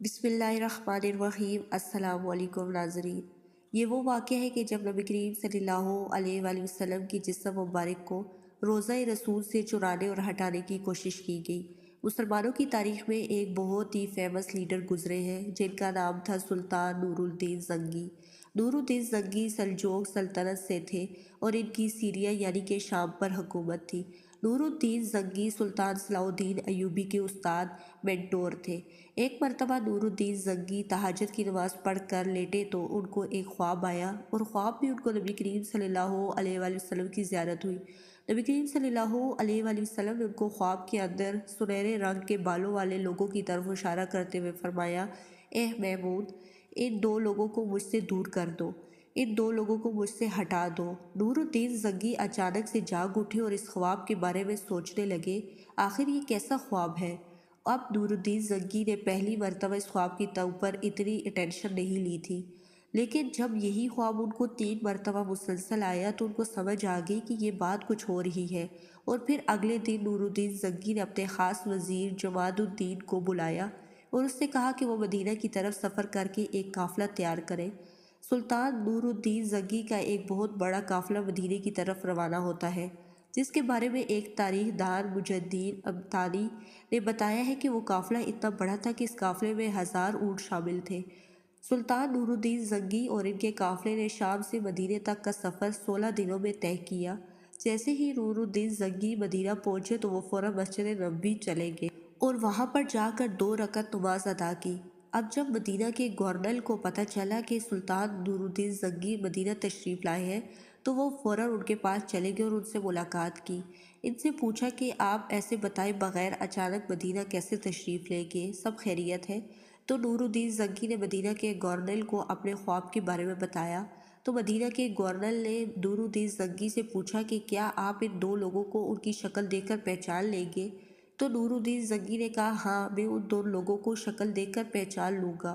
بسم اللہ الرحمن الرحیم۔ السلام علیکم ناظرین۔ یہ وہ واقعہ ہے کہ جب نبی کریم صلی اللہ علیہ وآلہ وسلم کی جسم مبارک کو روضہ رسول سے چرانے اور ہٹانے کی کوشش کی گئی۔ مسلمانوں کی تاریخ میں ایک بہت ہی فیمس لیڈر گزرے ہیں جن کا نام تھا سلطان نور الدین زنگی۔ نور الدین زنگی سلجوق سلطنت سے تھے اور ان کی سیریا یعنی کہ شام پر حکومت تھی۔ نور الدین زنگی سلطان صلاح الدین ایوبی کے استاد مینٹور تھے۔ ایک مرتبہ نور الدین زنگی تہجد کی نماز پڑھ کر لیٹے تو ان کو ایک خواب آیا، اور خواب میں ان کو نبی کریم صلی اللہ علیہ وآلہ وسلم کی زیارت ہوئی۔ نبی کریم صلی اللہ علیہ وآلہ وسلم نے ان کو خواب کے اندر سنہرے رنگ کے بالوں والے لوگوں کی طرف اشارہ کرتے ہوئے فرمایا، اے محمود، ان دو لوگوں کو مجھ سے دور کر دو، ان دو لوگوں کو مجھ سے ہٹا دو۔ نور الدین زنگی اچانک سے جاگ اٹھے اور اس خواب کے بارے میں سوچنے لگے، آخر یہ کیسا خواب ہے؟ اب نور الدین زنگی نے پہلی مرتبہ اس خواب کی اوپر اتنی اٹینشن نہیں لی تھی، لیکن جب یہی خواب ان کو 3 مرتبہ مسلسل آیا تو ان کو سمجھ آ گئی کہ یہ بات کچھ ہو رہی ہے۔ اور پھر اگلے دن نور الدین زنگی نے اپنے خاص وزیر جماد الدین کو بلایا اور اس سے کہا کہ وہ مدینہ کی طرف سفر کر کے ایک قافلہ تیار کرے۔ سلطان نور الدین زنگی کا ایک بہت بڑا قافلہ مدینہ کی طرف روانہ ہوتا ہے، جس کے بارے میں ایک تاریخ دان مجدین امتانی نے بتایا ہے کہ وہ قافلہ اتنا بڑا تھا کہ اس قافلے میں 1000 اونٹ شامل تھے۔ سلطان نور الدین زنگی اور ان کے قافلے نے شام سے مدینہ تک کا سفر 16 دنوں میں طے کیا۔ جیسے ہی نور الدین زنگی مدینہ پہنچے تو وہ فوراً مسجد نبوی چلے گئے اور وہاں پر جا کر 2 رکعت نماز ادا کی۔ اب جب مدینہ کے گورنر کو پتہ چلا کہ سلطان نور الدین زنگی مدینہ تشریف لائے ہیں تو وہ فوراً ان کے پاس چلے گئے اور ان سے ملاقات کی۔ ان سے پوچھا کہ آپ ایسے بتائے بغیر اچانک مدینہ کیسے تشریف لے گئے، سب خیریت ہے؟ تو نور الدین زنگی نے مدینہ کے گورنر کو اپنے خواب کے بارے میں بتایا۔ تو مدینہ کے گورنر نے نور الدین زنگی سے پوچھا کہ کیا آپ ان 2 لوگوں کو ان کی شکل دیکھ کر پہچان لیں گے؟ تو نور الدین زنگی نے کہا، ہاں، میں ان 2 لوگوں کو شکل دیکھ کر پہچان لوں گا۔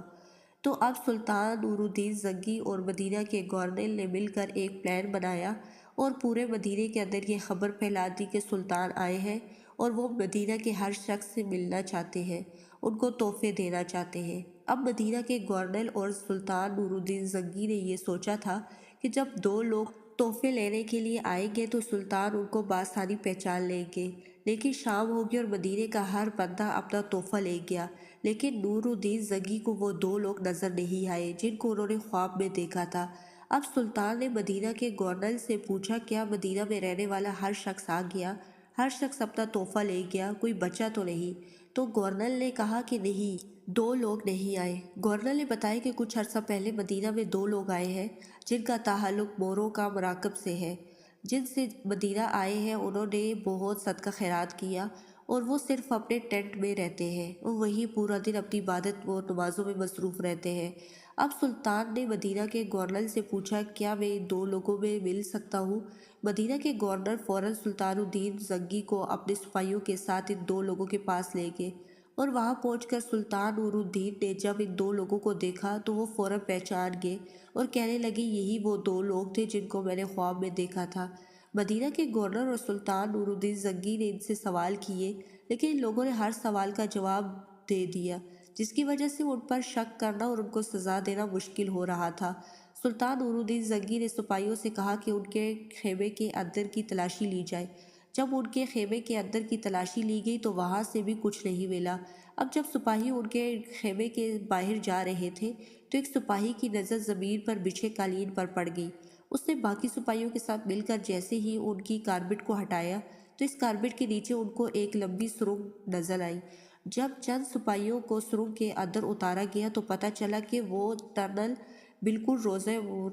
تو اب سلطان نور الدین زنگی اور مدینہ کے گورنر نے مل کر ایک پلان بنایا اور پورے مدینہ کے اندر یہ خبر پھیلا دی کہ سلطان آئے ہیں اور وہ مدینہ کے ہر شخص سے ملنا چاہتے ہیں، ان کو تحفے دینا چاہتے ہیں۔ اب مدینہ کے گورنر اور سلطان نور الدین زنگی نے یہ سوچا تھا کہ جب 2 لوگ تحفے لینے کے لیے آئیں گے تو سلطان ان کو بآسانی پہچان لیں گے۔ لیکن شام ہوگی اور مدینہ کا ہر بندہ اپنا تحفہ لے گیا، لیکن نور الدین زنگی کو وہ 2 لوگ نظر نہیں آئے جن کو انہوں نے خواب میں دیکھا تھا۔ اب سلطان نے مدینہ کے گورنر سے پوچھا، کیا مدینہ میں رہنے والا ہر شخص آ گیا؟ ہر شخص اپنا تحفہ لے گیا، کوئی بچا تو نہیں؟ تو گورنر نے کہا کہ نہیں، 2 لوگ نہیں آئے۔ گورنر نے بتایا کہ کچھ عرصہ پہلے مدینہ میں 2 لوگ آئے ہیں جن کا تعلق موروں کا مراکب سے ہے، جن سے مدینہ آئے ہیں، انہوں نے بہت صدقہ خیرات کیا اور وہ صرف اپنے ٹینٹ میں رہتے ہیں اور وہیں پورا دن اپنی عبادت و نمازوں میں مصروف رہتے ہیں۔ اب سلطان نے مدینہ کے گورنر سے پوچھا، کیا میں ان 2 لوگوں میں مل سکتا ہوں؟ مدینہ کے گورنر فوراً سلطان الدین زنگی کو اپنے سپاہیوں کے ساتھ ان 2 لوگوں کے پاس لے گئے، اور وہاں پہنچ کر سلطان نور الدین نے جب ان 2 لوگوں کو دیکھا تو وہ فوراً پہچان گئے اور کہنے لگے، یہی وہ 2 لوگ تھے جن کو میں نے خواب میں دیکھا تھا۔ مدینہ کے گورنر اور سلطان نور الدین زنگی نے ان سے سوال کیے، لیکن ان لوگوں نے ہر سوال کا جواب دے دیا، جس کی وجہ سے ان پر شک کرنا اور ان کو سزا دینا مشکل ہو رہا تھا۔ سلطان نور الدین زنگی نے سپاہیوں سے کہا کہ ان کے خیمے کے اندر کی تلاشی لی جائے۔ جب ان کے خیمے کے اندر کی تلاشی لی گئی تو وہاں سے بھی کچھ نہیں ملا۔ اب جب سپاہی ان کے خیمے کے باہر جا رہے تھے تو ایک سپاہی کی نظر زمین پر بچھے قالین پر پڑ گئی۔ اس نے باقی سپاہیوں کے ساتھ مل کر جیسے ہی ان کی کاربٹ کو ہٹایا تو اس کاربٹ کے نیچے ان کو ایک لمبی سرنگ نظر آئی۔ جب چند سپاہیوں کو سرنگ کے اندر اتارا گیا تو پتہ چلا کہ وہ ٹنل بالکل روضہ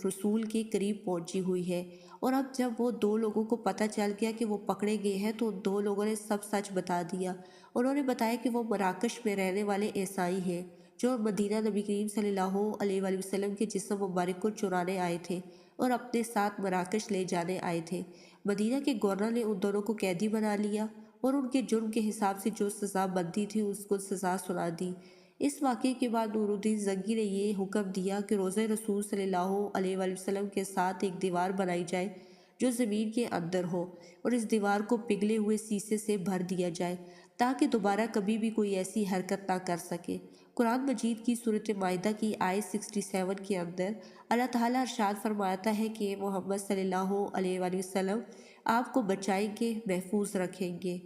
رسول کے قریب پہنچی ہوئی ہے، اور اب جب وہ 2 لوگوں کو پتہ چل گیا کہ وہ پکڑے گئے ہیں تو 2 لوگوں نے سب سچ بتا دیا۔ انہوں نے بتایا کہ وہ مراکش میں رہنے والے عیسائی ہیں جو مدینہ نبی کریم صلی اللہ علیہ وآلہ وسلم کے جسم مبارک کو چرانے آئے تھے اور اپنے ساتھ مراکش لے جانے آئے تھے۔ مدینہ کے گورنر نے ان دونوں کو قیدی بنا لیا اور ان کے جرم کے حساب سے جو سزا بنتی تھی اس کو سزا سنا دی۔ اس واقعے کے بعد نور الدین زنگی نے یہ حکم دیا کہ روضہ رسول صلی اللہ علیہ وآلہ وسلم کے ساتھ ایک دیوار بنائی جائے جو زمین کے اندر ہو، اور اس دیوار کو پگھلے ہوئے سیسے سے بھر دیا جائے تاکہ دوبارہ کبھی بھی کوئی ایسی حرکت نہ کر سکے۔ قرآن مجید کی سورۃ مائدہ کی آیت 67 کے اندر اللہ تعالیٰ ارشاد فرماتا ہے کہ محمد صلی اللہ علیہ وآلہ وسلم آپ کو بچائیں گے، محفوظ رکھیں گے،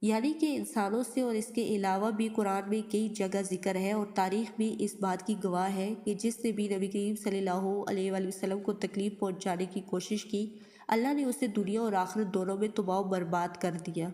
یعنی کہ انسانوں سے۔ اور اس کے علاوہ بھی قرآن میں کئی جگہ ذکر ہے اور تاریخ بھی اس بات کی گواہ ہے کہ جس نے بھی نبی کریم صلی اللہ علیہ وآلہ وسلم کو تکلیف پہنچانے کی کوشش کی، اللہ نے اسے دنیا اور آخرت دونوں میں تباہ و برباد کر دیا۔